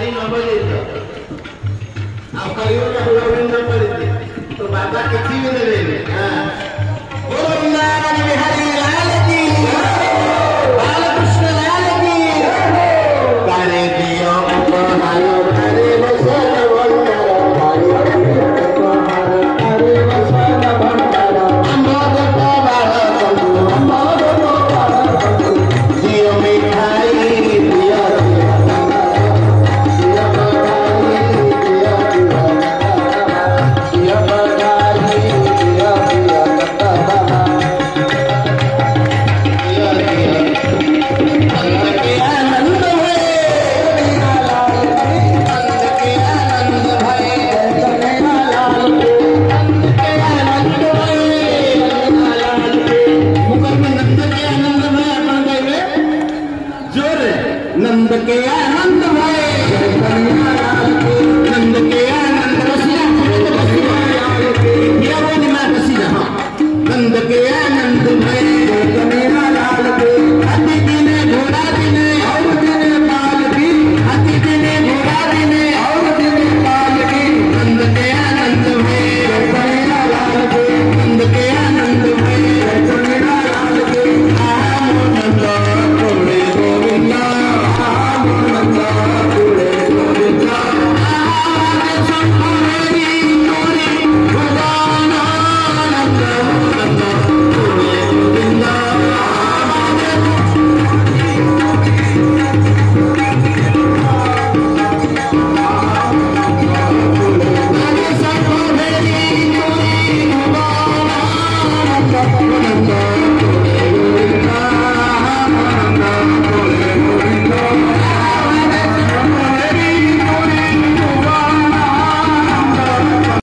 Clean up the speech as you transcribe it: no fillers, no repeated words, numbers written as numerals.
सारी नंबर देते आप करियो का बुलावन नंबर देते तो बाबा किसी भी नहीं देंगे हां बोलो वृंदावन बिहारी लाल की बालकृष्ण लाल की करे दियो उपहार करे वसन वंदर करे वसन भंडार अमोद पावार कंदु अमोद पावार कंदु दियो मिठाई दियो नंद के आनंद भय